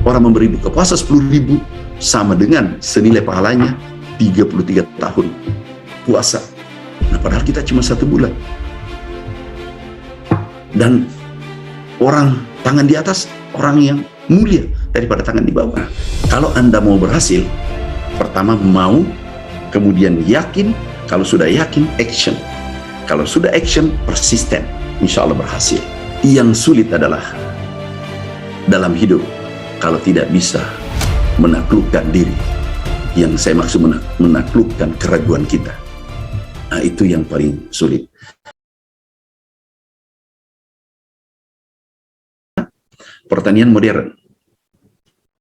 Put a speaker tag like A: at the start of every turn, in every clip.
A: Orang memberi buka puasa 10.000 sama dengan senilai pahalanya 33 tahun puasa. Nah, padahal kita cuma 1 bulan. Dan orang tangan di atas, orang yang mulia daripada tangan di bawah. Kalau Anda mau berhasil, pertama mau, kemudian yakin, kalau sudah yakin, action. Kalau sudah action, persisten, insya Allah berhasil. Yang sulit adalah dalam hidup, kalau tidak bisa menaklukkan diri. Yang saya maksud menaklukkan keraguan kita. Nah, itu yang paling sulit. Pertanian modern.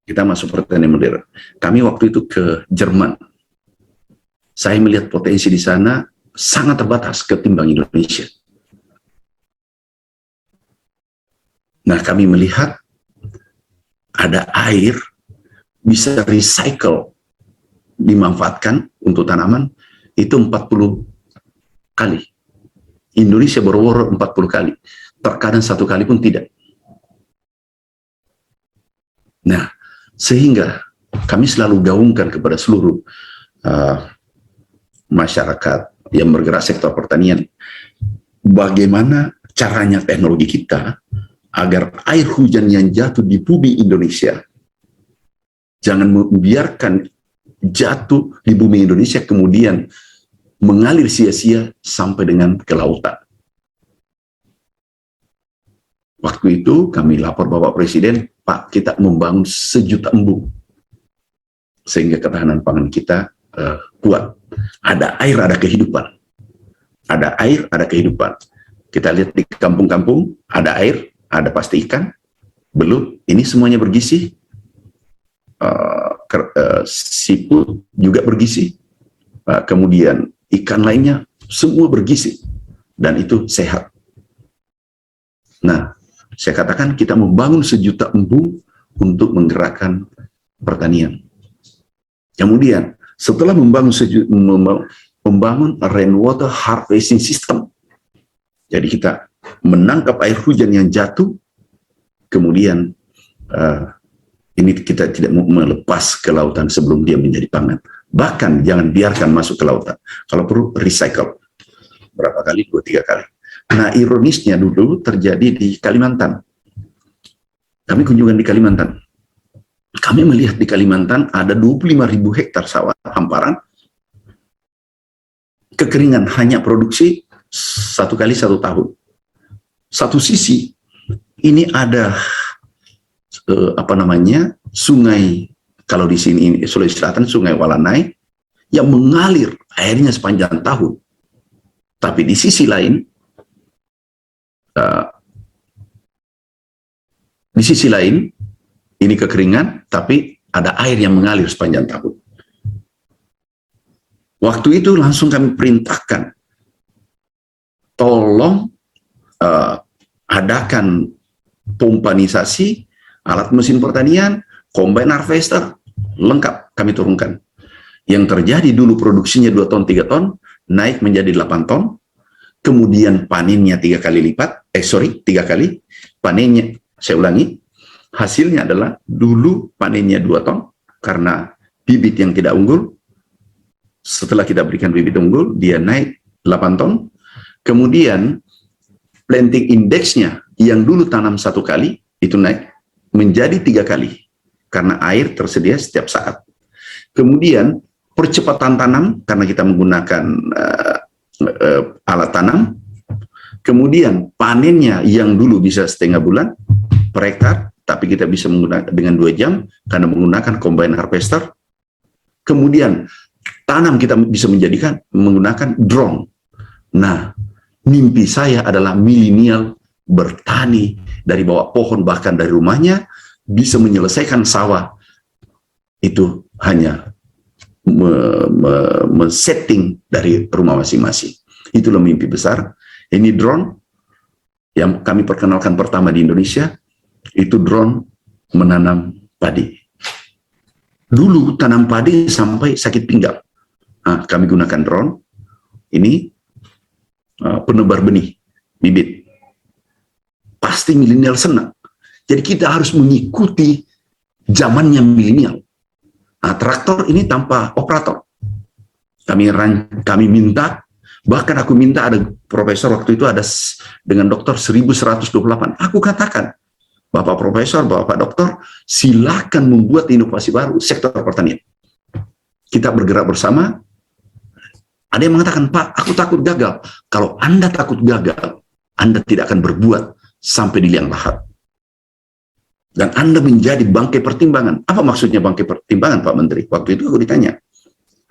A: Kita masuk pertanian modern. Kami waktu itu ke Jerman. Saya melihat potensi di sana sangat terbatas ketimbang Indonesia. Nah, kami melihat ada air bisa recycle, dimanfaatkan untuk tanaman, itu 40 kali. Indonesia baru 40 kali. Terkadang 1 kali pun tidak. Nah, sehingga kami selalu gaungkan kepada seluruh masyarakat yang bergerak sektor pertanian, bagaimana caranya teknologi kita agar air hujan yang jatuh di bumi Indonesia jangan membiarkan jatuh di bumi Indonesia kemudian mengalir sia-sia sampai dengan ke lautan. Waktu itu kami lapor Bapak Presiden, Pak, kita membangun 1 juta embung sehingga ketahanan pangan kita kuat. Ada air, ada kehidupan. Ada air, ada kehidupan. Kita lihat di kampung-kampung, ada air, ada pasti ikan. Belum, ini semuanya bergizi. Siput juga bergizi. Kemudian ikan lainnya, semua bergizi. Dan itu sehat. Nah, saya katakan kita membangun 1 juta embung untuk menggerakkan pertanian. Kemudian setelah membangun rainwater harvesting system, jadi kita menangkap air hujan yang jatuh, kemudian ini kita tidak mau melepas ke lautan sebelum dia menjadi pangan. Bahkan jangan biarkan masuk ke lautan. Kalau perlu recycle. Berapa kali? 2-3 kali. Nah, ironisnya dulu terjadi di Kalimantan. Kami kunjungan di Kalimantan. Kami melihat di Kalimantan ada 25.000 hektar sawah hamparan. Kekeringan, hanya produksi 1 kali 1 tahun. Satu sisi, ini ada sungai, kalau di sini Sulawesi Selatan, Sungai Walanai, yang mengalir airnya sepanjang tahun. Tapi di sisi lain, ini kekeringan, tapi ada air yang mengalir sepanjang tahun. Waktu itu langsung kami perintahkan, tolong adakan pompanisasi, alat mesin pertanian, combine harvester, lengkap kami turunkan. Yang terjadi dulu produksinya 2 ton, 3 ton, naik menjadi 8 ton, kemudian panennya 3 kali lipat, 3 kali, panennya, saya ulangi, hasilnya adalah dulu panennya 2 ton, karena bibit yang tidak unggul, setelah kita berikan bibit unggul, dia naik 8 ton, kemudian planting index-nya, yang dulu tanam 1 kali, itu naik menjadi 3 kali, karena air tersedia setiap saat. Kemudian, percepatan tanam, karena kita menggunakan alat tanam, kemudian panennya yang dulu bisa 1,5 bulan per hektar, tapi kita bisa menggunakan dengan 2 jam karena menggunakan combine harvester. Kemudian tanam kita bisa menggunakan drone. Nah, mimpi saya adalah milenial bertani dari bawah pohon, bahkan dari rumahnya, bisa menyelesaikan sawah. Itu hanya men-setting dari rumah masing-masing. Itulah mimpi besar. Ini drone yang kami perkenalkan pertama di Indonesia, itu drone menanam padi. Dulu tanam padi sampai sakit pinggang. Nah, kami gunakan drone, ini penebar benih, bibit. Pasti milenial senang. Jadi kita harus mengikuti zamannya milenial. Nah, traktor ini tanpa operator. Kami minta, bahkan aku minta, ada profesor waktu itu ada dengan dokter 1128. Aku katakan, Bapak Profesor, Bapak Dokter, silakan membuat inovasi baru sektor pertanian. Kita bergerak bersama. Ada yang mengatakan, Pak, aku takut gagal. Kalau Anda takut gagal, Anda tidak akan berbuat sampai di liang lahat. Dan Anda menjadi bangkai pertimbangan. Apa maksudnya bangkai pertimbangan, Pak Menteri? Waktu itu aku ditanya.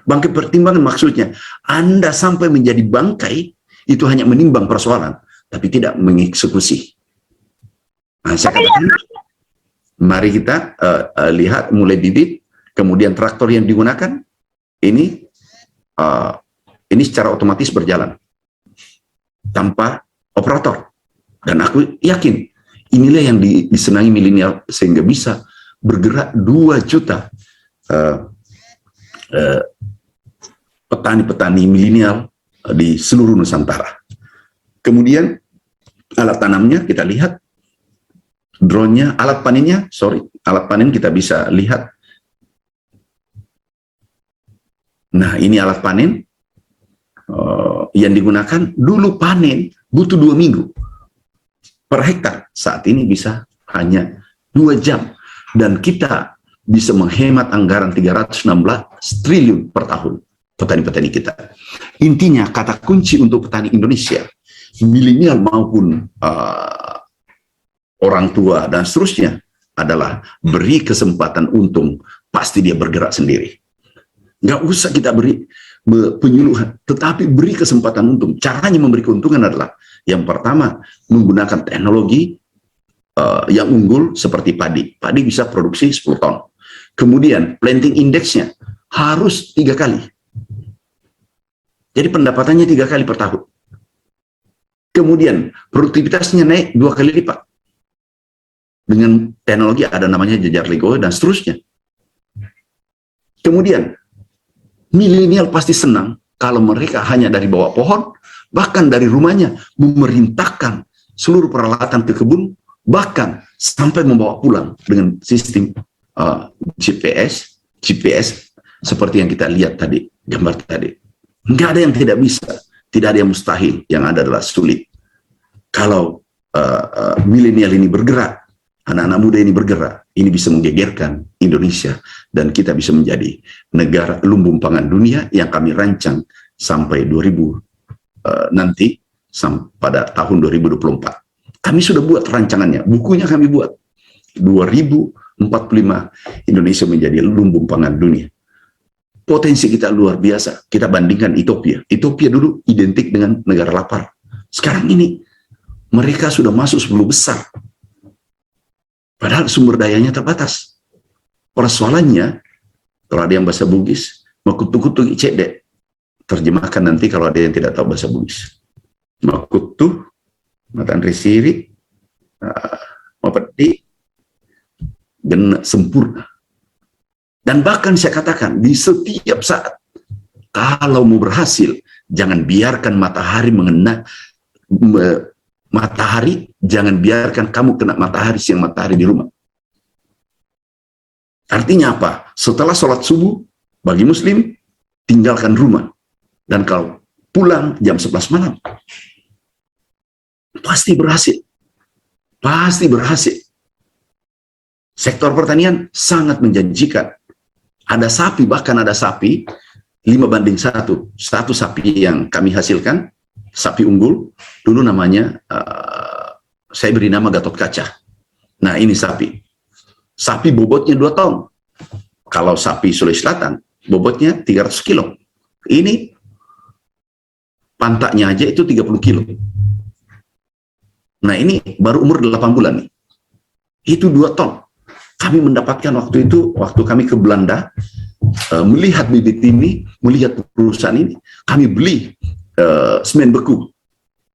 A: Bangkai pertimbangan maksudnya, Anda sampai menjadi bangkai, itu hanya menimbang persoalan, tapi tidak mengeksekusi. Nah, saya katakan, mari kita lihat mulai bibit, kemudian traktor yang digunakan, ini secara otomatis berjalan, tanpa operator. Dan aku yakin, inilah yang disenangi milenial, sehingga bisa bergerak 2 juta petani-petani milenial di seluruh Nusantara. Kemudian alat tanamnya kita lihat, drone-nya, alat panen kita bisa lihat. Nah, ini alat panen yang digunakan. Dulu panen butuh 2 minggu per hektar, saat ini bisa hanya 2 jam, dan kita bisa menghemat anggaran 316 triliun per tahun petani-petani kita. Intinya, kata kunci untuk petani Indonesia, milenial maupun orang tua dan seterusnya, adalah beri kesempatan untung, pasti dia bergerak sendiri. Nggak usah kita beri penyuluhan, tetapi beri kesempatan untung. Caranya memberi keuntungan adalah, yang pertama, menggunakan teknologi yang unggul seperti padi. Padi bisa produksi 10 ton. Kemudian planting index-nya harus 3 kali. Jadi pendapatannya 3 kali per tahun. Kemudian produktivitasnya naik 2 kali lipat. Dengan teknologi ada namanya jejar Lego dan seterusnya. Kemudian milenial pasti senang kalau mereka hanya dari bawah pohon, bahkan dari rumahnya memerintahkan seluruh peralatan ke kebun, bahkan sampai membawa pulang dengan sistem GPS seperti yang kita lihat tadi, gambar tadi. Nggak ada yang tidak bisa, tidak ada yang mustahil, yang ada adalah sulit. Kalau milenial ini bergerak, anak-anak muda ini bergerak, ini bisa menggegerkan Indonesia, dan kita bisa menjadi negara lumbung pangan dunia yang kami rancang sampai 2000 nanti, pada tahun 2024. Kami sudah buat rancangannya, bukunya kami buat. 2045 Indonesia menjadi lumbung pangan dunia. Potensi kita luar biasa. Kita bandingkan Ethiopia. Ethiopia dulu identik dengan negara lapar. Sekarang ini mereka sudah masuk 10 besar. Padahal sumber dayanya terbatas. Persoalannya, kalau ada yang bahasa Bugis, makutu-kutu cedek. Terjemahkan nanti kalau ada yang tidak tahu bahasa Bugis. Makutu, matan risiri, mapeti, sempurna. Dan bahkan saya katakan, di setiap saat, kalau mau berhasil, jangan biarkan matahari jangan biarkan kamu kena matahari siang matahari di rumah. Artinya apa? Setelah sholat subuh, bagi muslim, tinggalkan rumah. Dan kalau pulang jam 11 malam, pasti berhasil. Pasti berhasil. Sektor pertanian sangat menjanjikan. Ada sapi, bahkan ada sapi 5:1. Satu sapi yang kami hasilkan, sapi unggul, dulu namanya, saya beri nama Gatot Kaca. Nah, ini sapi. Sapi bobotnya 2 ton. Kalau sapi Sulawesi Selatan, bobotnya 300 kilo. Ini pantaknya aja itu 30 kilo. Nah, ini baru umur 8 bulan nih. Itu 2 ton. Kami mendapatkan waktu itu, waktu kami ke Belanda, melihat bibit ini, melihat perusahaan ini, kami beli semen beku.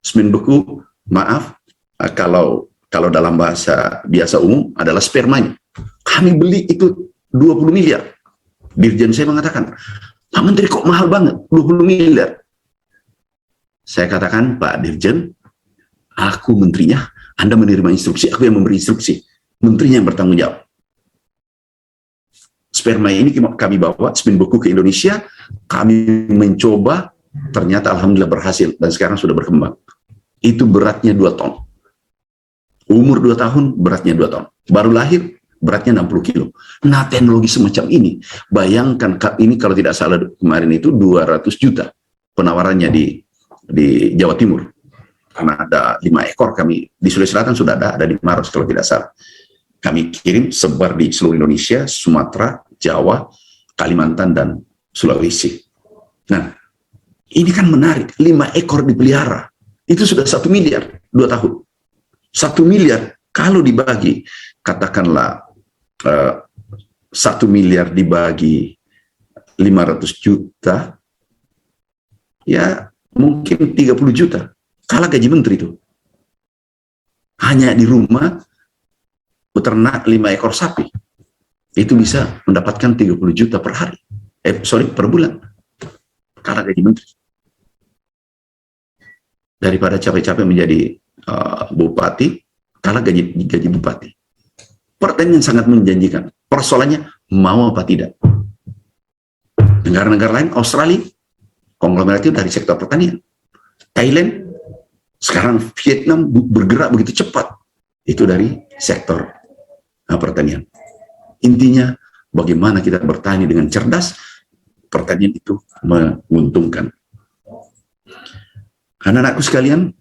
A: Semen beku, maaf, kalau dalam bahasa biasa umum adalah spermanya. Kami beli itu 20 miliar. Dirjen saya mengatakan, Pak Menteri kok mahal banget, 20 miliar. Saya katakan, Pak Dirjen, aku menterinya, Anda menerima instruksi, aku yang memberi instruksi. Menterinya yang bertanggung jawab. sperma ini kami bawa spin beku ke Indonesia, kami mencoba, ternyata alhamdulillah berhasil, dan sekarang sudah berkembang. Itu beratnya 2 ton. Umur 2 tahun, beratnya 2 ton. Baru lahir, beratnya 60 kilo. Nah, teknologi semacam ini, bayangkan ini kalau tidak salah kemarin itu 200 juta penawarannya di Jawa Timur. Karena ada 5 ekor kami, di Sulawesi Selatan sudah ada di Maros kalau tidak salah. Kami kirim sebar di seluruh Indonesia, Sumatera, Jawa, Kalimantan, dan Sulawesi. Nah, ini kan menarik, 5 ekor dipelihara. Itu sudah 1 miliar, 2 tahun. 1 miliar, kalau dibagi, katakanlah 1 miliar dibagi 500 juta, ya mungkin 30 juta. Kalah gaji menteri itu. Hanya di rumah, beternak 5 ekor sapi. Itu bisa mendapatkan 30 juta per hari. Per bulan. Kalah gaji menteri. Daripada capek-capek menjadi bupati, kalah gaji bupati. Pertanyaan sangat menjanjikan. Persoalannya, mau apa tidak? Negara-negara lain, Australia, konglomerat itu dari sektor pertanian. Thailand, sekarang Vietnam bergerak begitu cepat. Itu dari sektor pertanian. Intinya, bagaimana kita bertani dengan cerdas, pertanian itu menguntungkan. Anak-anakku sekalian,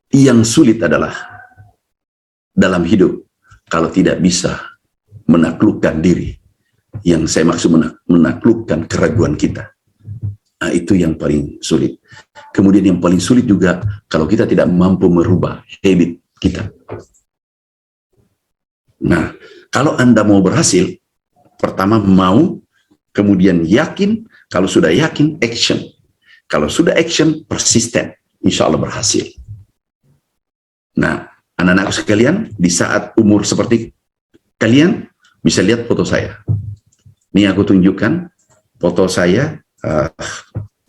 A: yang sulit adalah dalam hidup kalau tidak bisa menaklukkan diri. Yang saya maksud menaklukkan keraguan kita. Nah, itu yang paling sulit. Kemudian yang paling sulit juga kalau kita tidak mampu merubah habit kita. Nah, kalau Anda mau berhasil, pertama mau, kemudian yakin, kalau sudah yakin, action. Kalau sudah action, persisten, insya Allah berhasil. Nah, anak-anakku sekalian, di saat umur seperti kalian, bisa lihat foto saya. Ini aku tunjukkan foto saya.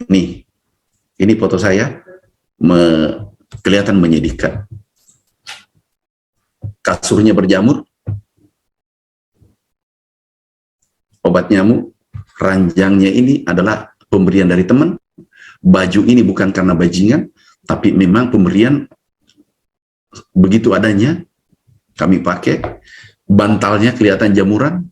A: Nih, ini foto saya kelihatan menyedihkan. Kasurnya berjamur, obat nyamuk, ranjangnya ini adalah pemberian dari teman. Baju ini bukan karena bajingan, tapi memang pemberian begitu adanya kami pakai. Bantalnya kelihatan jamuran,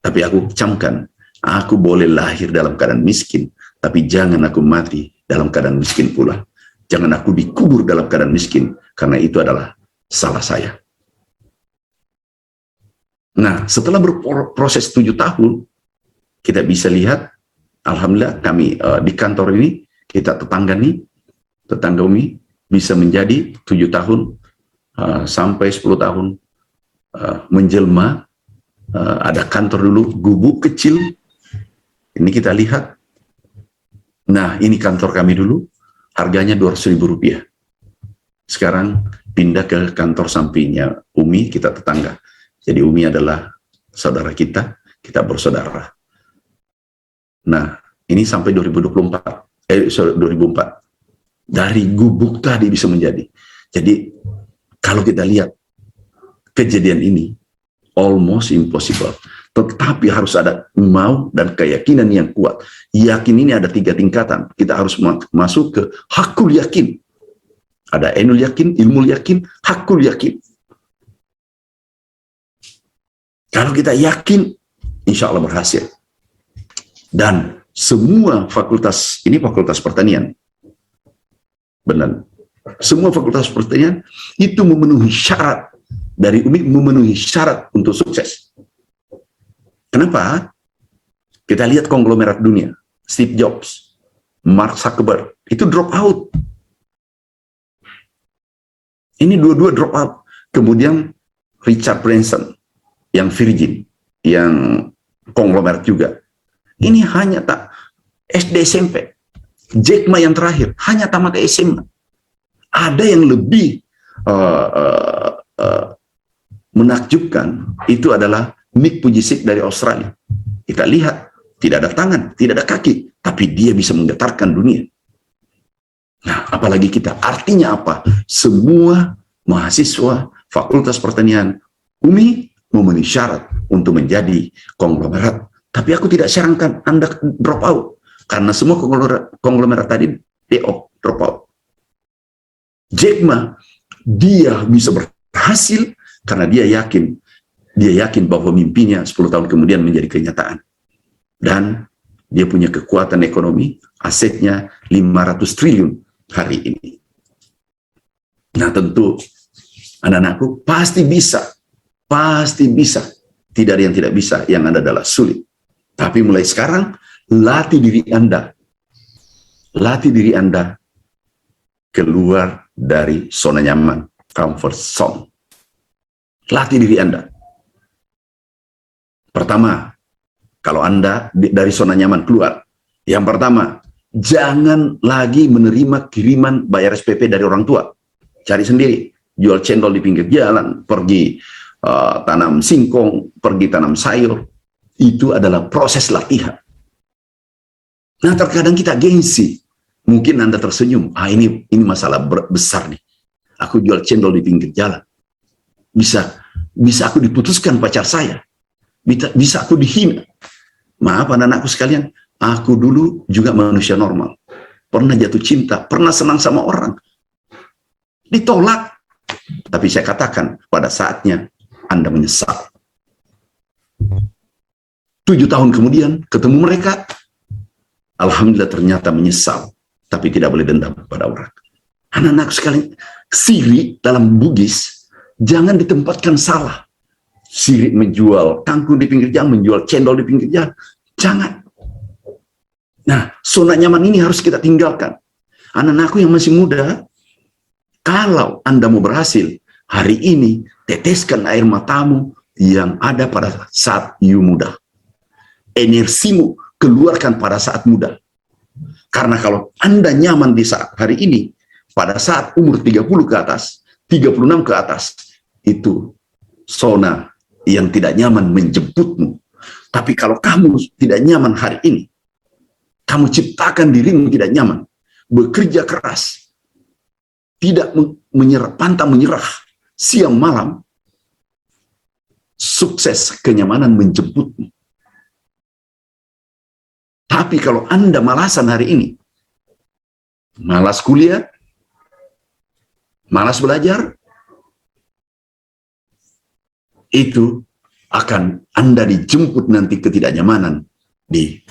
A: tapi aku camkan, aku boleh lahir dalam keadaan miskin, tapi jangan aku mati dalam keadaan miskin pula. Jangan aku dikubur dalam keadaan miskin, karena itu adalah salah saya. Nah, setelah berproses 7 tahun, kita bisa lihat, alhamdulillah kami di kantor ini, kita tetangga Umi, bisa menjadi 7 tahun sampai 10 tahun menjelma. Ada kantor dulu, gubuk kecil. Ini kita lihat. Nah, ini kantor kami dulu, harganya Rp200.000. Sekarang pindah ke kantor sampingnya Umi, kita tetangga. Jadi Umi adalah saudara kita bersaudara. Nah, ini sampai 2004. Dari gubuk tadi bisa menjadi. Jadi, kalau kita lihat kejadian ini, almost impossible. Tetapi harus ada mau dan keyakinan yang kuat. Yakin ini ada 3 tingkatan. Kita harus masuk ke hakul yakin. Ada ainul yakin, ilmu yakin, hakul yakin. Kalau kita yakin, insya Allah berhasil. Dan semua fakultas, ini fakultas pertanian. Benar. Semua fakultas pertanian itu memenuhi syarat. Dari Umi memenuhi syarat untuk sukses. Kenapa? Kita lihat konglomerat dunia. Steve Jobs, Mark Zuckerberg, itu drop out. Ini dua-dua drop out. Kemudian Richard Branson, yang Virgin, yang konglomerat juga. Ini hanya SD SMP. Jack Ma yang terakhir, hanya tamat SMA. Ada yang lebih menakjubkan, itu adalah Mick Pujicik dari Australia. Kita lihat, tidak ada tangan, tidak ada kaki, tapi dia bisa menggetarkan dunia. Nah, apalagi kita. Artinya apa? Semua mahasiswa Fakultas Pertanian Umi memenuhi syarat untuk menjadi konglomerat. Tapi aku tidak sarankan Anda drop out, karena semua konglomerat tadi drop out. Jack Ma, dia bisa berhasil karena dia yakin bahwa mimpinya 10 tahun kemudian menjadi kenyataan. Dan dia punya kekuatan ekonomi, asetnya 500 triliun hari ini. Nah tentu, anak-anakku pasti bisa. Tidak ada yang tidak bisa, yang ada adalah sulit. Tapi mulai sekarang, latih diri Anda keluar dari zona nyaman, comfort zone. Latih diri Anda. Pertama, kalau Anda dari zona nyaman keluar, yang pertama, jangan lagi menerima kiriman bayar SPP dari orang tua. Cari sendiri, jual cendol di pinggir jalan, pergi tanam singkong, pergi tanam sayur. Itu adalah proses latihan. Nah, terkadang kita gengsi. Mungkin Anda tersenyum, ini masalah besar nih. Aku jual cendol di pinggir jalan. Bisa aku diputuskan pacar saya. Bisa aku dihina. Maaf anak-anakku sekalian, aku dulu juga manusia normal. Pernah jatuh cinta, pernah senang sama orang. Ditolak. Tapi saya katakan, pada saatnya Anda menyesal. 7 tahun kemudian ketemu mereka, alhamdulillah ternyata menyesal, tapi tidak boleh dendam pada orang. Anak-anak sekalian, sirik dalam Bugis jangan ditempatkan salah. Sirik menjual kangkung di pinggir jalan, menjual cendol di pinggir jalan, jangan. Nah, zona nyaman ini harus kita tinggalkan. Anak-anakku yang masih muda, kalau Anda mau berhasil hari ini, teteskan air matamu yang ada pada saat you muda. Energimu keluarkan pada saat muda. Karena kalau Anda nyaman di saat hari ini, pada saat umur 30 ke atas, 36 ke atas, itu zona yang tidak nyaman menjemputmu. Tapi kalau kamu tidak nyaman hari ini, kamu ciptakan dirimu tidak nyaman, bekerja keras, tidak pantang menyerah, siang malam, sukses kenyamanan menjemputmu. Tapi kalau Anda malasan hari ini, malas kuliah, malas belajar, itu akan Anda dijemput nanti ketidaknyamanan di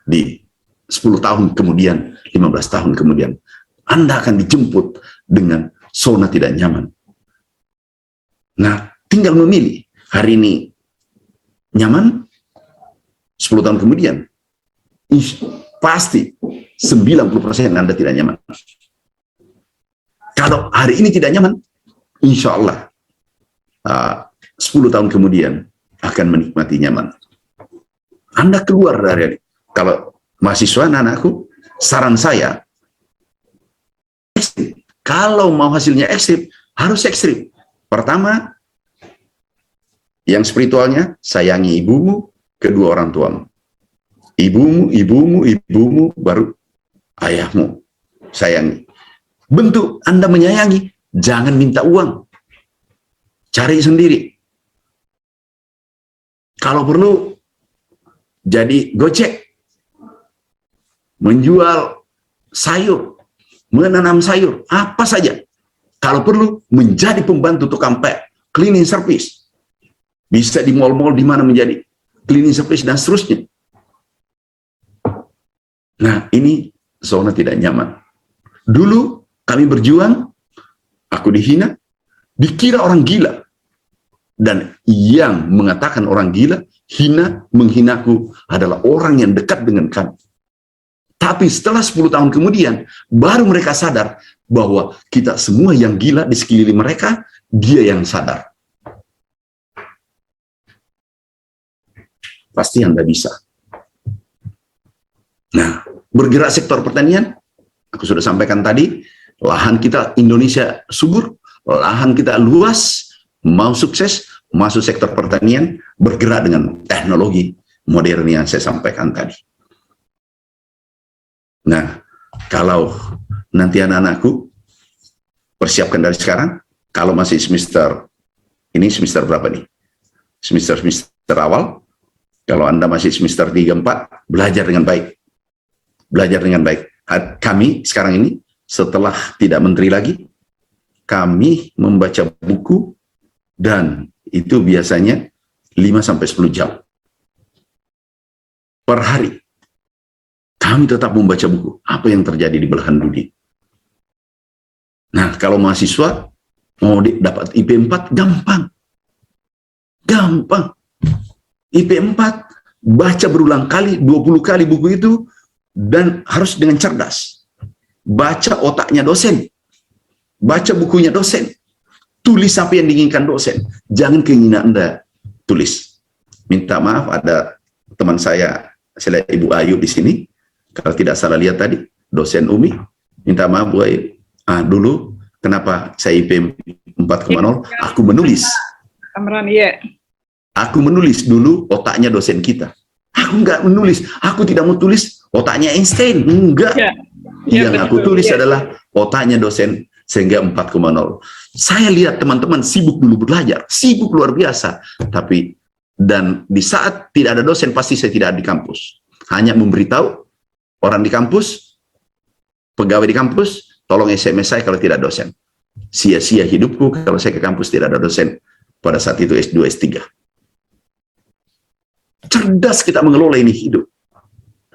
A: 10 tahun kemudian, 15 tahun kemudian. Anda akan dijemput dengan zona tidak nyaman. Nah, tinggal memilih. Hari ini nyaman, 10 tahun kemudian pasti 90% Anda tidak nyaman. Kalau hari ini tidak nyaman, insya Allah 10 tahun kemudian akan menikmati nyaman. Anda keluar dari, kalau mahasiswa anak-anakku, saran saya, ekstrim. Kalau mau hasilnya ekstrim, harus ekstrim. Pertama, yang spiritualnya, sayangi ibumu, kedua orang tuamu. Ibumu, baru ayahmu. Sayangi. Bentuk Anda menyayangi, jangan minta uang. Cari sendiri. Kalau perlu, jadi gojek. Menjual sayur, menanam sayur, apa saja. Kalau perlu, menjadi pembantu tukang cleaning service. Bisa di mall-mall di mana menjadi cleaning service dan seterusnya. Nah, ini zona tidak nyaman. Dulu kami berjuang, aku dihina, dikira orang gila. Dan yang mengatakan orang gila, menghinaku adalah orang yang dekat dengan kami. Tapi setelah 10 tahun kemudian, baru mereka sadar bahwa kita semua yang gila di sekeliling mereka, dia yang sadar. Pasti Anda bisa. Nah, bergerak sektor pertanian, aku sudah sampaikan tadi, lahan kita Indonesia subur, lahan kita luas, mau sukses, masuk sektor pertanian, bergerak dengan teknologi modern yang saya sampaikan tadi. Nah, kalau nanti anak-anakku persiapkan dari sekarang, kalau masih semester, ini semester berapa nih? semester awal. Kalau Anda masih semester 3, 4, belajar dengan baik. Belajar dengan baik. Kami sekarang ini, setelah tidak menteri lagi, kami membaca buku, dan itu biasanya 5-10 jam per hari. Kami tetap membaca buku. Apa yang terjadi di belahan dunia. Nah, kalau mahasiswa mau dapat IP 4, gampang. Gampang. IP 4, baca berulang kali, 20 kali buku itu, dan harus dengan cerdas. Baca otaknya dosen. Baca bukunya dosen. Tulis apa yang diinginkan dosen. Jangan keinginan Anda tulis. Minta maaf, ada teman saya Ibu Ayu di sini. Kalau tidak salah lihat tadi, dosen UMI. Minta maaf Bu Ayu. Dulu kenapa saya IP 4,0? Aku menulis.
B: Amran, iya.
A: Aku menulis dulu otaknya dosen kita. Aku nggak menulis. Aku tidak mau tulis otaknya Einstein. Enggak.
B: Ya,
A: yang
B: betul,
A: aku tulis adalah otaknya dosen sehingga 4,0. Saya lihat teman-teman sibuk dulu belajar. Sibuk luar biasa. Tapi, dan di saat tidak ada dosen, pasti saya tidak ada di kampus. Hanya memberitahu orang di kampus, pegawai di kampus, tolong SMS saya kalau tidak dosen. Sia-sia hidupku kalau saya ke kampus tidak ada dosen. Pada saat itu S2, S3. Cerdas kita mengelola ini hidup.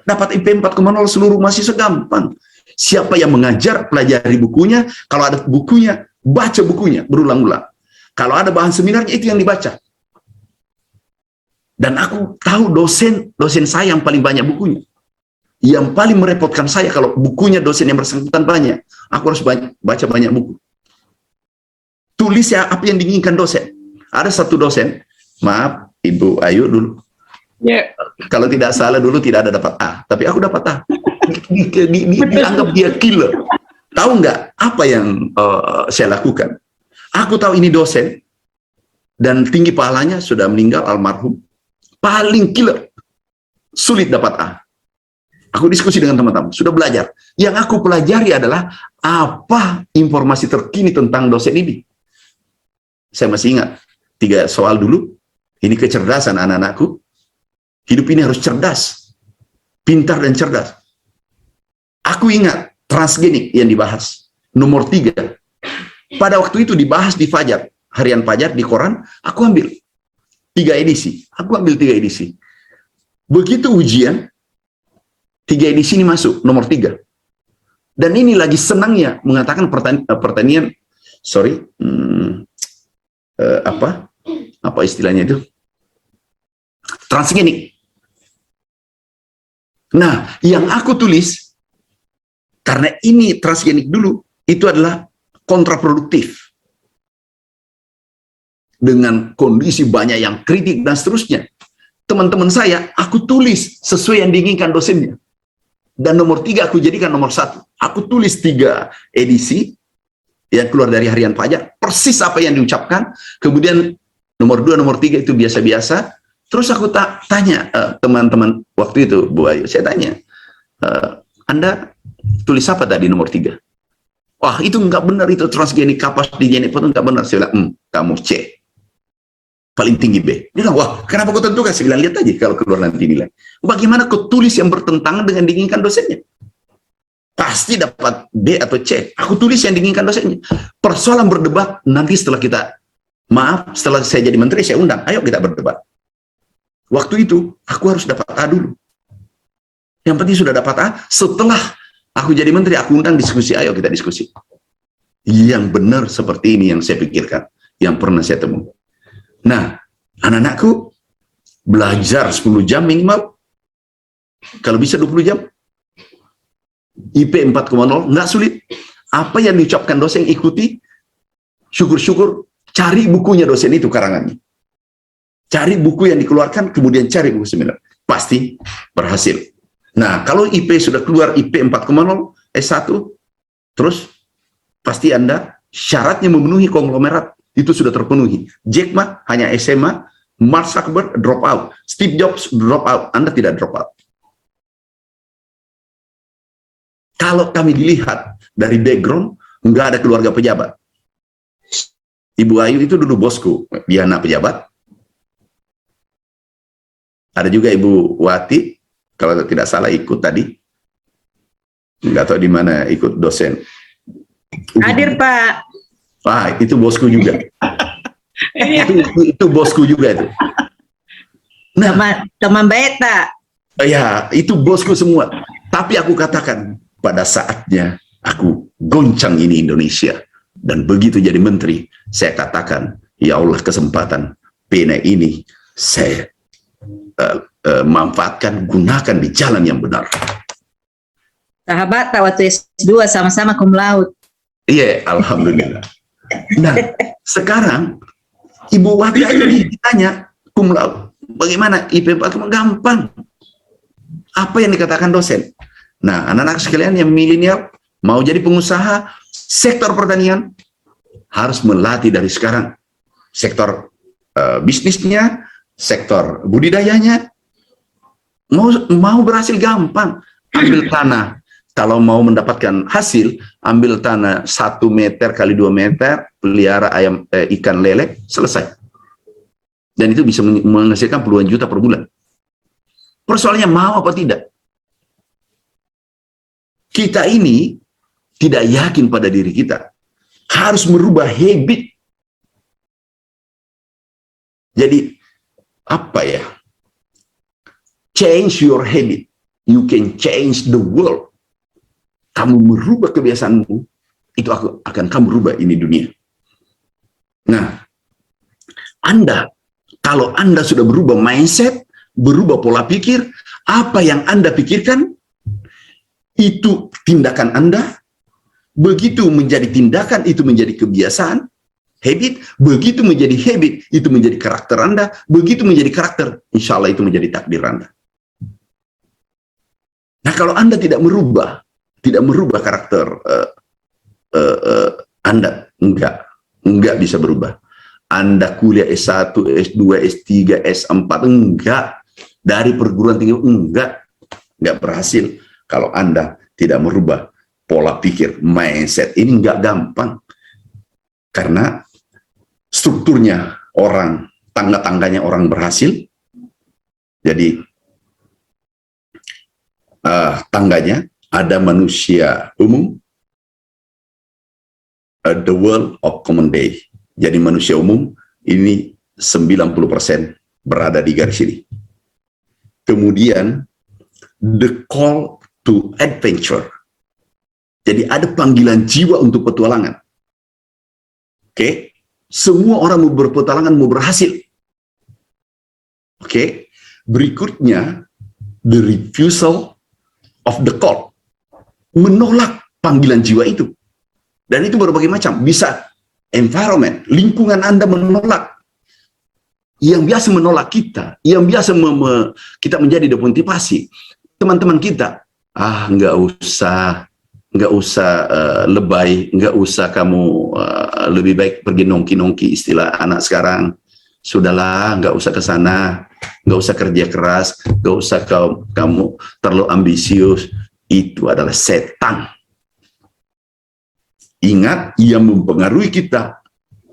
A: Dapat IP 4,0 seluruh mahasiswa gampang. Siapa yang mengajar, pelajari bukunya. Kalau ada bukunya, baca bukunya berulang-ulang. Kalau ada bahan seminarnya, itu yang dibaca. Dan aku tahu dosen saya yang paling banyak bukunya. Yang paling merepotkan saya kalau bukunya dosen yang bersangkutan banyak. Aku harus baca banyak buku. Tulis ya apa yang diinginkan dosen. Ada satu dosen, maaf Ibu Ayu dulu.
B: Yeah.
A: Kalau tidak salah dulu tidak ada dapat A, tapi aku dapat A. Dianggap dia killer. Tahu nggak apa yang saya lakukan? Aku tahu ini dosen dan tinggi pahalanya, sudah meninggal almarhum. Paling killer, sulit dapat A. Aku diskusi dengan teman-teman, sudah belajar. Yang aku pelajari adalah apa informasi terkini tentang dosen ini. Saya masih ingat 3 soal dulu. Ini kecerdasan anak-anakku. Hidup ini harus cerdas, pintar dan cerdas. Aku ingat transgenik yang dibahas, nomor 3. Pada waktu itu dibahas di Fajar, harian Fajar di koran, aku ambil 3 edisi. Aku ambil 3 edisi. Begitu ujian, 3 edisi ini masuk, nomor 3. Dan ini lagi senangnya mengatakan pertanian, apa istilahnya itu? Transgenik. Nah, yang aku tulis, karena ini transgenik dulu, itu adalah kontraproduktif. Dengan kondisi banyak yang kritik dan seterusnya. Teman-teman saya, aku tulis sesuai yang diinginkan dosennya. Dan nomor 3 aku jadikan nomor 1. Aku tulis 3 edisi, yang keluar dari harian Fajar, persis apa yang diucapkan. Kemudian nomor 2, nomor 3 itu biasa-biasa. Terus aku tanya teman-teman waktu itu, Bu Ayu, saya tanya, Anda tulis apa tadi nomor 3? Wah, itu nggak benar, itu transgenik kapas di genik itu nggak benar. Saya bilang, kamu C. Paling tinggi B. Dia bilang, wah, kenapa kau tentukan? Saya bilang, lihat aja kalau keluar nanti nilai. Bagaimana kau tulis yang bertentangan dengan diinginkan dosennya? Pasti dapat B atau C. Aku tulis yang diinginkan dosennya. Persoalan berdebat, nanti setelah setelah saya jadi menteri, saya undang, ayo kita berdebat. Waktu itu, aku harus dapat A dulu. Yang penting sudah dapat A, setelah aku jadi menteri, aku undang diskusi, ayo kita diskusi. Yang benar seperti ini yang saya pikirkan, yang pernah saya temui. Nah, anak-anakku belajar 10 jam minimal, kalau bisa 20 jam, IP 4,0, nggak sulit. Apa yang diucapkan dosen ikuti, syukur-syukur, cari bukunya dosen itu karangannya. Cari buku yang dikeluarkan, kemudian cari buku seminar. Pasti berhasil. Nah, kalau IP sudah keluar IP 4,0, S1, terus pasti Anda syaratnya memenuhi konglomerat, itu sudah terpenuhi. Jack Ma hanya SMA, Mark Zuckerberg drop out, Steve Jobs drop out, Anda tidak drop out. Kalau kami dilihat dari background, nggak ada keluarga pejabat. Ibu Ayu itu dulu bosku, dia anak pejabat. Ada juga Ibu Wati, kalau tidak salah ikut tadi. Nggak tahu di mana ikut dosen.
C: Hadir, Pak.
A: Wah, itu bosku juga. itu bosku juga itu. Nah,
C: Teman beta.
A: ya, itu bosku semua. Tapi aku katakan, pada saatnya aku goncang ini Indonesia. Dan begitu jadi menteri, saya katakan, ya Allah, kesempatan pena ini saya manfaatkan, gunakan di jalan yang benar.
C: Sahabat, waktu S2 sama-sama cum laude.
A: Iya, alhamdulillah. Nah, sekarang Ibu Wati ditanya cum laude, bagaimana IPK gampang? Apa yang dikatakan dosen? Nah, anak-anak sekalian yang milenial mau jadi pengusaha sektor pertanian harus melatih dari sekarang sektor bisnisnya, sektor budidayanya. Mau berhasil gampang, ambil tanah. Kalau mau mendapatkan hasil, ambil tanah 1 meter kali 2 meter, pelihara ikan lele, selesai. Dan itu bisa menghasilkan puluhan juta per bulan. Persoalannya mau apa tidak? Kita ini tidak yakin pada diri kita. Harus merubah habit. Jadi, apa ya? Change your habit. You can change the world. Kamu merubah kebiasaanmu, itu akan kamu rubah ini dunia. Nah, kalau Anda sudah berubah mindset, berubah pola pikir, apa yang Anda pikirkan, itu tindakan Anda. Begitu menjadi tindakan, itu menjadi kebiasaan, habit. Begitu menjadi habit, itu menjadi karakter Anda. Begitu menjadi karakter, insya Allah itu menjadi takdir Anda. Nah, kalau Anda tidak merubah karakter Anda, enggak bisa berubah. Anda kuliah S1, S2, S3, S4, enggak. Dari perguruan tinggi, enggak berhasil. Kalau Anda tidak merubah pola pikir, mindset, ini enggak gampang. Karena strukturnya orang, tangga-tangganya orang berhasil. Jadi, tangganya ada manusia umum, the world of common day. Jadi manusia umum ini 90% berada di garis ini. Kemudian the call to adventure. Jadi ada panggilan jiwa untuk petualangan. Oke, semua orang mau berpetualangan, mau berhasil. Oke, berikutnya the refusal of the call. Menolak panggilan jiwa itu. Dan itu berbagai macam. Bisa environment, lingkungan Anda menolak. Yang biasa menolak kita, yang biasa kita menjadi demotivasi. Teman-teman kita, nggak usah lebay, nggak usah kamu lebih baik pergi nongki-nongki, istilah anak sekarang. Sudahlah, nggak usah ke sana, nggak usah kerja keras, nggak usah kamu terlalu ambisius. Itu adalah setan. Ingat, ia mempengaruhi kita,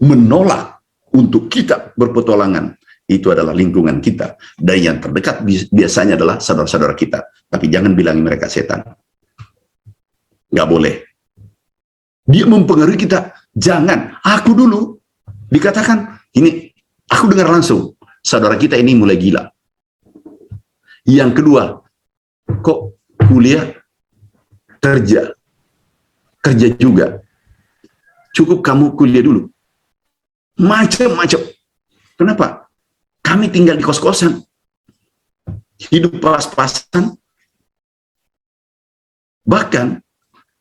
A: menolak untuk kita berpetualangan. Itu adalah lingkungan kita. Dan yang terdekat biasanya adalah saudara-saudara kita. Tapi jangan bilangi mereka setan. Nggak boleh. Dia mempengaruhi kita. Jangan. Aku dulu dikatakan, ini aku dengar langsung, saudara kita ini mulai gila. Yang kedua, kok kuliah, kerja juga. Cukup kamu kuliah dulu. Macam-macam. Kenapa? Kami tinggal di kos-kosan. Hidup pas-pasan. Bahkan,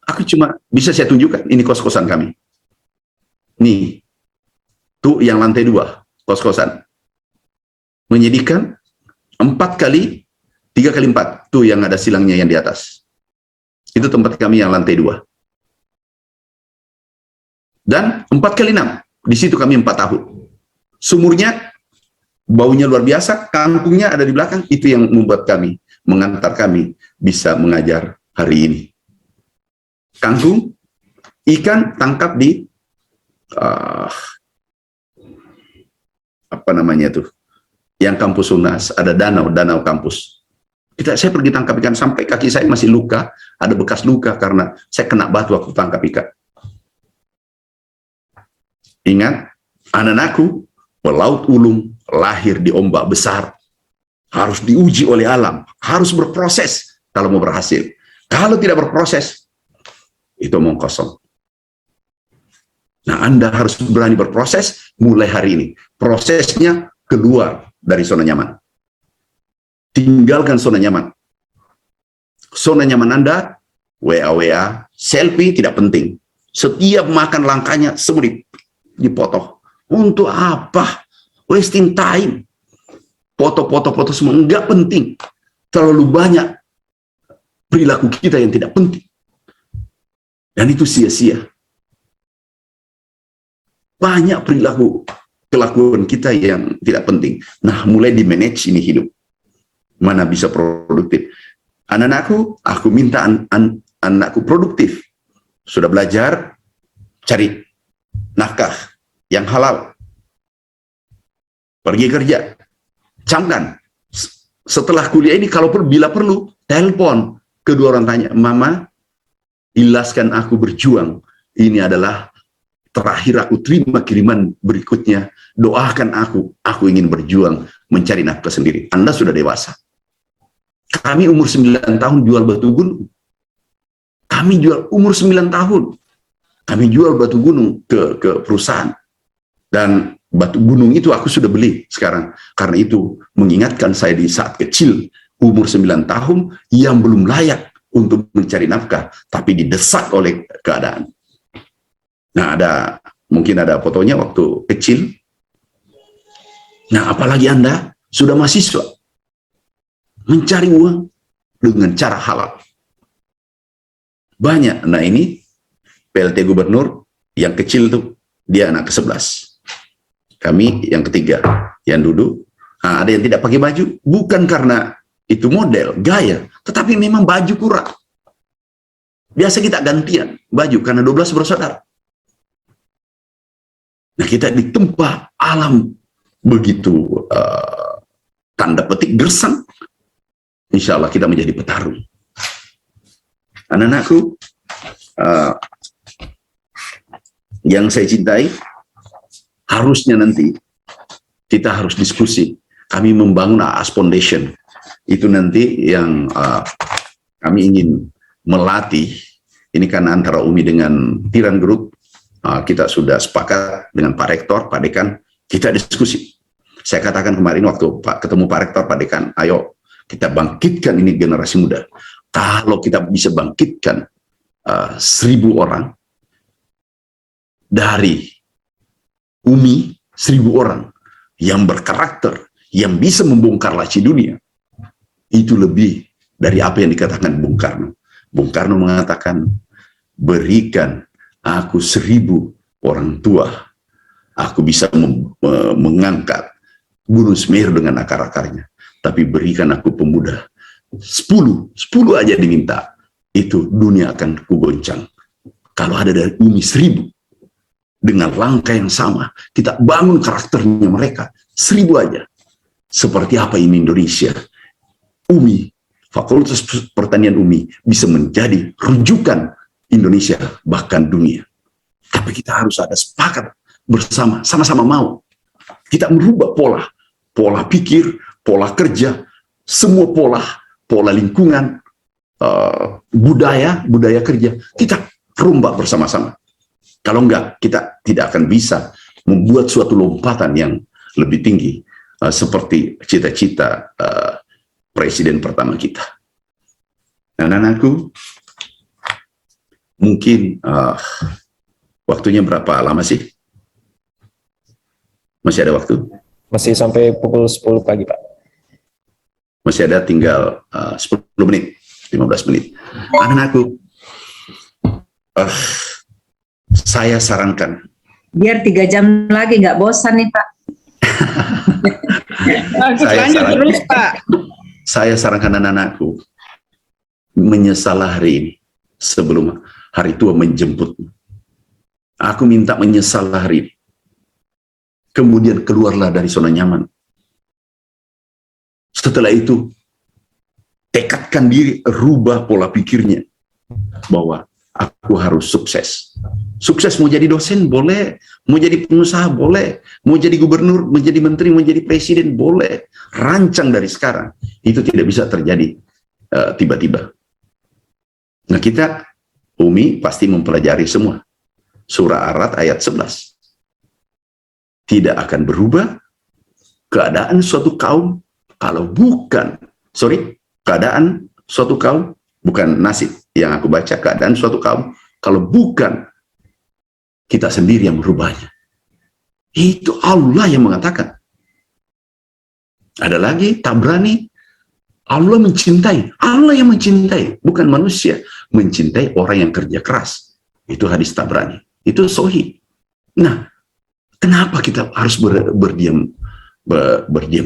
A: aku cuma bisa saya tunjukkan, ini kos-kosan kami. Nih, tuh yang lantai 2, kos-kosan. Menyedihkan, 4 kali, 3 kali 4. Tuh yang ada silangnya yang di atas. Itu tempat kami yang lantai 2. Dan 4 kali 6. Di situ kami 4 tahun. Sumurnya, baunya luar biasa, kangkungnya ada di belakang. Itu yang membuat kami, mengantar kami bisa mengajar hari ini. Kangkung, ikan tangkap di apa namanya tuh, yang kampus UNAS, ada danau kampus. Saya pergi tangkap ikan sampai kaki saya masih luka, ada bekas luka karena saya kena batu waktu tangkap ikan. Ingat, anak-anakku pelaut ulung, lahir di ombak besar, harus diuji oleh alam, harus berproses kalau mau berhasil. Kalau tidak berproses, itu omong kosong. Nah, Anda harus berani berproses mulai hari ini. Prosesnya keluar dari zona nyaman. Tinggalkan zona nyaman. Zona nyaman Anda, WA, selfie tidak penting. Setiap makan langkahnya semua dipotong. Untuk apa? Wasting time. Foto semua enggak penting. Terlalu banyak perilaku kita yang tidak penting. Dan itu sia-sia. Banyak kelakuan kita yang tidak penting. Nah, mulai di manage ini hidup. Mana bisa produktif. Anak-anakku, aku minta anakku produktif. Sudah belajar, cari nafkah yang halal. Pergi kerja. Camkan. Setelah kuliah ini, bila perlu, telepon. Kedua orang tanya, Mama, ilaskan aku berjuang. Ini adalah terakhir aku terima kiriman berikutnya. Doakan aku ingin berjuang mencari nafkah sendiri. Anda sudah dewasa. Kami umur 9 tahun jual batu gunung. Kami jual umur 9 tahun. Kami jual batu gunung ke perusahaan. Dan batu gunung itu aku sudah beli sekarang. Karena itu mengingatkan saya di saat kecil, umur 9 tahun, yang belum layak untuk mencari nafkah, tapi didesak oleh keadaan. Nah, mungkin ada fotonya waktu kecil. Nah, apalagi Anda sudah mahasiswa, mencari uang dengan cara halal. Banyak. Nah, ini PLT Gubernur yang kecil tuh, dia anak ke-11. Kami yang ketiga, yang duduk. Nah, ada yang tidak pakai baju, bukan karena itu model, gaya, tetapi memang baju kurang. Biasa kita gantian baju karena 12 bersaudara. Nah, kita di tempat alam begitu tanda petik gersang, insya Allah kita menjadi petarung. Anak-anakku, yang saya cintai, harusnya nanti kita harus diskusi. Kami membangun AAS Foundation. Itu nanti yang kami ingin melatih. Ini kan antara UMI dengan Tiran Group. Kita sudah sepakat dengan Pak Rektor, Pak Dekan, kita diskusi. Saya katakan kemarin waktu ketemu Pak Rektor, Pak Dekan, ayo kita bangkitkan ini generasi muda. Kalau kita bisa bangkitkan 1.000 orang dari UMI, 1.000 orang yang berkarakter, yang bisa membongkar laci dunia, itu lebih dari apa yang dikatakan Bung Karno. Bung Karno mengatakan, berikan aku 1.000 orang tua, aku bisa mengangkat Gunung Semeru dengan akar-akarnya. Tapi berikan aku pemuda 10 aja diminta, itu dunia akan kugoncang. Kalau ada dari UMI 1.000 dengan langkah yang sama, kita bangun karakternya mereka 1.000 aja. Seperti apa ini Indonesia? UMI, Fakultas Pertanian UMI bisa menjadi rujukan Indonesia, bahkan dunia. Tapi kita harus ada sepakat bersama, sama-sama mau. Kita merubah pola pikir, pola kerja, semua pola lingkungan, budaya kerja. Kita rombak bersama-sama. Kalau enggak, kita tidak akan bisa membuat suatu lompatan yang lebih tinggi, seperti cita-cita presiden pertama kita. Anak-anakku, mungkin waktunya berapa lama sih? Masih ada waktu?
D: Masih sampai pukul 10 pagi, Pak.
A: Masih ada tinggal 10 menit, 15 menit. Anak-anakku, saya sarankan.
C: Biar 3 jam lagi, nggak bosan nih, Pak.
B: Lanjut terus, Pak.
A: Saya sarankan anak-anakku, menyesal hari ini sebelum hari tua menjemput. Aku minta menyesal hari ini. Kemudian keluarlah dari zona nyaman. Setelah itu, tekadkan diri, rubah pola pikirnya bahwa aku harus sukses. Sukses mau jadi dosen boleh, mau jadi pengusaha boleh, mau jadi gubernur, mau jadi menteri, mau jadi presiden boleh. Rancang dari sekarang. Itu tidak bisa terjadi tiba-tiba. Nah, kita Umi pasti mempelajari semua. Surah Ar-Ra'd ayat 11. Tidak akan berubah keadaan suatu kaum kalau bukan, keadaan suatu kaum, bukan nasib yang aku baca, keadaan suatu kaum kalau bukan kita sendiri yang merubahnya. Itu Allah yang mengatakan. Ada lagi, Tabrani, Allah mencintai. Allah yang mencintai, bukan manusia. Mencintai orang yang kerja keras. Itu hadis Tabrani. Itu sahih. Nah, kenapa kita harus berdiam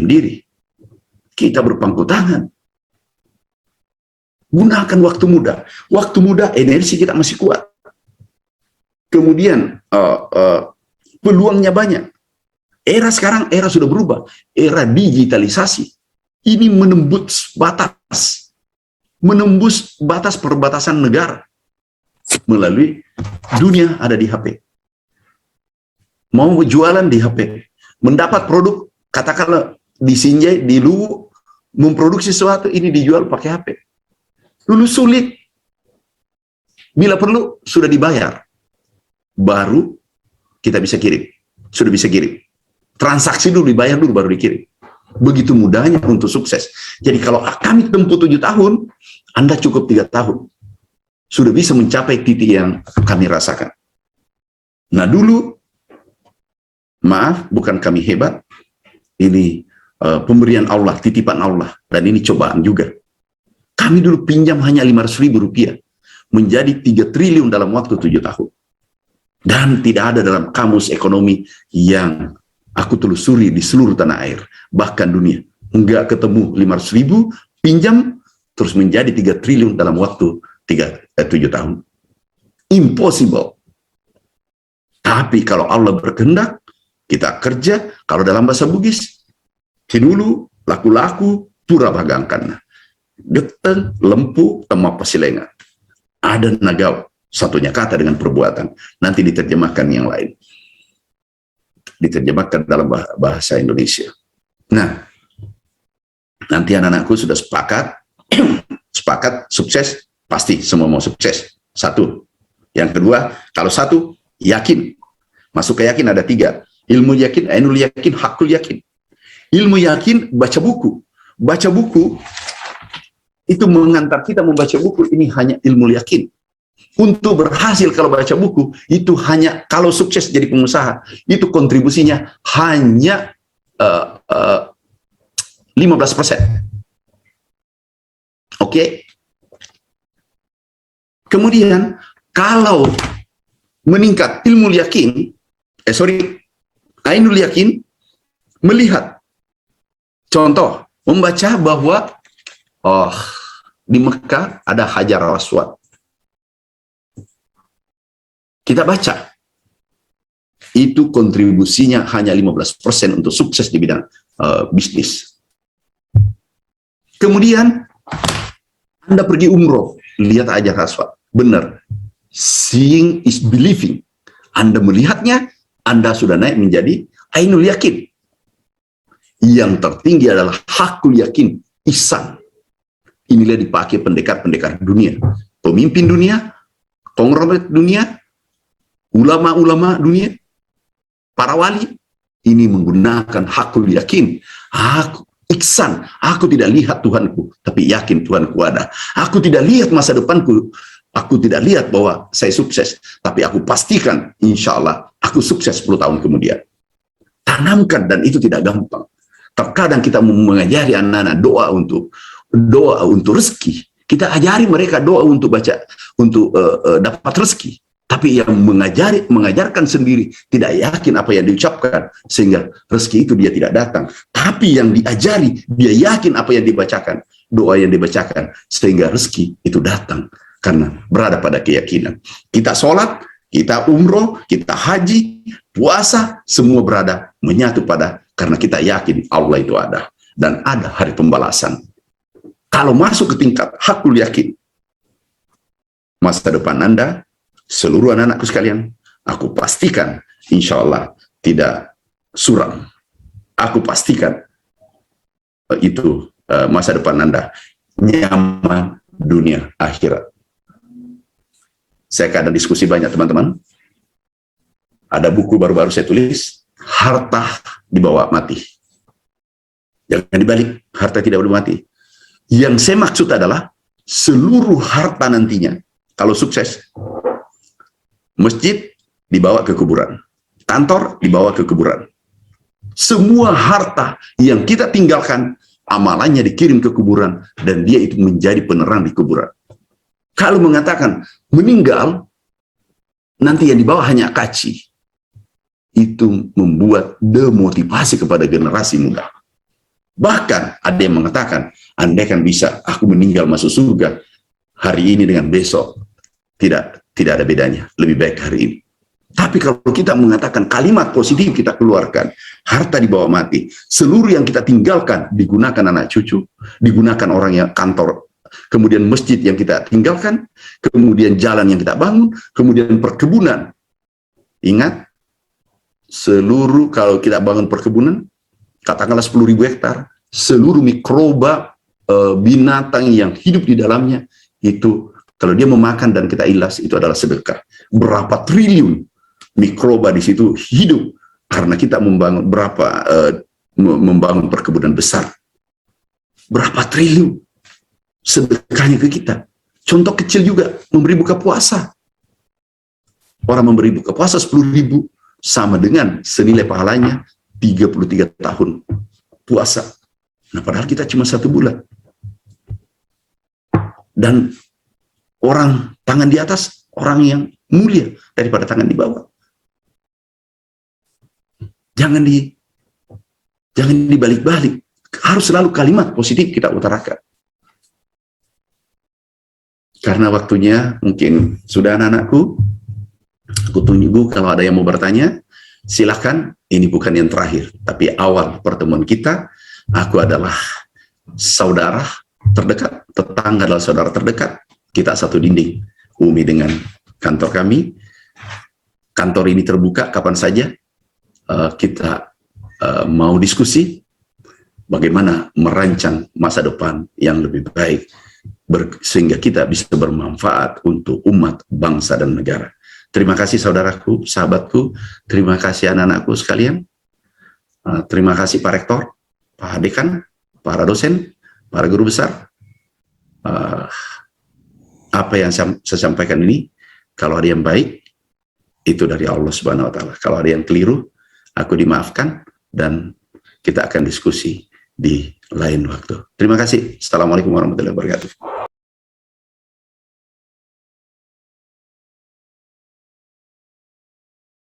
A: diri? Kita berpangku tangan. Gunakan waktu muda. Waktu muda, energi kita masih kuat. Kemudian peluangnya banyak. Era sekarang, era sudah berubah. Era digitalisasi. Ini menembus batas perbatasan negara. Melalui dunia ada di HP. Mau jualan di HP. Mendapat produk, katakanlah di Sinjai, di Luwu, memproduksi sesuatu, ini dijual pakai HP. Dulu sulit. Bila perlu, sudah dibayar. Baru kita bisa kirim. Sudah bisa kirim. Transaksi dulu, dibayar dulu, baru dikirim. Begitu mudahnya untuk sukses. Jadi kalau kami tempuh 7 tahun, Anda cukup 3 tahun. Sudah bisa mencapai titik yang kami rasakan. Nah dulu, maaf, bukan kami hebat. Ini pemberian Allah, titipan Allah. Dan ini cobaan juga. Kami dulu pinjam hanya 500.000 rupiah. Menjadi 3 triliun dalam waktu 7 tahun. Dan tidak ada dalam kamus ekonomi yang aku telusuri di seluruh tanah air. Bahkan dunia. Enggak ketemu 500.000, pinjam, terus menjadi 3 triliun dalam waktu 7 tahun. Impossible. Tapi kalau Allah berkehendak, kita kerja. Kalau dalam bahasa Bugis, hinulu, laku-laku, pura bagangkan. Geteng, lempu, tema pasilengan. Ada nagaw. Satunya kata dengan perbuatan. Nanti diterjemahkan yang lain. Diterjemahkan dalam bahasa Indonesia. Nah, nanti anak-anakku sudah sepakat sukses, pasti semua mau sukses. Satu. Yang kedua, kalau satu, yakin. Masuk ke yakin ada 3. Ilmu yakin, ainul yakin, hakul yakin. Ilmu yakin, baca buku. Baca buku, itu mengantar kita membaca buku, ini hanya ilmu yakin. Untuk berhasil kalau baca buku, itu hanya, kalau sukses jadi pengusaha, itu kontribusinya hanya 15%. Oke? Kemudian, kalau meningkat ilmu yakin, ainul yakin, melihat, contoh, membaca bahwa, di Mekah ada Hajar Aswad. Kita baca. Itu kontribusinya hanya 15% untuk sukses di bidang bisnis. Kemudian, Anda pergi umroh, lihat Hajar Aswad. Benar. Seeing is believing. Anda melihatnya, Anda sudah naik menjadi ainul yakin. Yang tertinggi adalah hakul yakin, ihsan. Inilah dipakai pendekar-pendekar dunia. Pemimpin dunia, konglomerat dunia, ulama-ulama dunia, para wali, ini menggunakan hakul yakin. Ihsan, aku tidak lihat Tuhanku, tapi yakin Tuhanku ada. Aku tidak lihat masa depanku, aku tidak lihat bahwa saya sukses, tapi aku pastikan, insya Allah, aku sukses 10 tahun kemudian. Tanamkan, dan itu tidak gampang. Terkadang kita mengajari anak-anak doa untuk rezeki. Kita ajari mereka doa untuk baca, untuk dapat rezeki. Tapi yang mengajarkan sendiri tidak yakin apa yang diucapkan, sehingga rezeki itu dia tidak datang. Tapi yang diajari, dia yakin apa yang dibacakan, doa yang dibacakan, sehingga rezeki itu datang. Karena berada pada keyakinan. Kita sholat, kita umroh, kita haji, puasa, semua berada menyatu pada, karena kita yakin Allah itu ada. dan ada hari pembalasan. Kalau masuk ke tingkat hakul yakin, masa depan Anda, seluruh anak-anakku sekalian, aku pastikan insya Allah tidak suram. Aku pastikan itu masa depan Anda nyaman dunia akhirat. Saya kadang diskusi banyak teman-teman. Ada buku baru-baru saya tulis, harta dibawa mati. Jangan dibalik, harta tidak boleh mati. Yang saya maksud adalah seluruh harta nantinya, kalau sukses, masjid dibawa ke kuburan, kantor dibawa ke kuburan. Semua harta yang kita tinggalkan, amalannya dikirim ke kuburan, dan dia itu menjadi penerang di kuburan. Kalau mengatakan meninggal, nanti yang dibawa hanya kaci, itu membuat demotivasi kepada generasi muda. Bahkan ada yang mengatakan, andai kan bisa aku meninggal masuk surga hari ini dengan besok, tidak ada bedanya, lebih baik hari ini. Tapi kalau kita mengatakan kalimat positif kita keluarkan, harta dibawa mati, seluruh yang kita tinggalkan digunakan anak cucu, digunakan orang yang kantor, kemudian masjid yang kita tinggalkan, kemudian jalan yang kita bangun, kemudian perkebunan. Ingat, seluruh kalau kita bangun perkebunan, katakanlah 10.000 hektar, seluruh mikroba binatang yang hidup di dalamnya, itu kalau dia memakan dan kita ilas, itu adalah sedekah. Berapa triliun mikroba di situ hidup karena kita membangun membangun perkebunan besar. Berapa triliun sedekahnya ke kita. Contoh kecil juga, memberi buka puasa. Orang memberi buka puasa 10.000 sama dengan senilai pahalanya 33 tahun puasa. Nah, padahal kita cuma 1 bulan. Dan orang tangan di atas, orang yang mulia daripada tangan di bawah. Jangan dibalik-balik. Harus selalu kalimat positif kita utarakan. Karena waktunya mungkin sudah anak-anakku. Aku tunggu kalau ada yang mau bertanya. Silakan, ini bukan yang terakhir, tapi awal pertemuan kita. Aku adalah saudara terdekat, tetangga adalah saudara terdekat. Kita satu dinding, Umi dengan kantor kami. Kantor ini terbuka kapan saja. Kita mau diskusi bagaimana merancang masa depan yang lebih baik, sehingga kita bisa bermanfaat untuk umat, bangsa, dan negara. Terima kasih saudaraku, sahabatku, terima kasih anak-anakku sekalian, terima kasih Pak Rektor, Pak Dekan, para dosen, para guru besar. Apa yang saya sampaikan ini, kalau ada yang baik, itu dari Allah Subhanahu Wa Taala. Kalau ada yang keliru, aku dimaafkan, dan kita akan diskusi di lain waktu. Terima kasih. Assalamualaikum warahmatullahi wabarakatuh.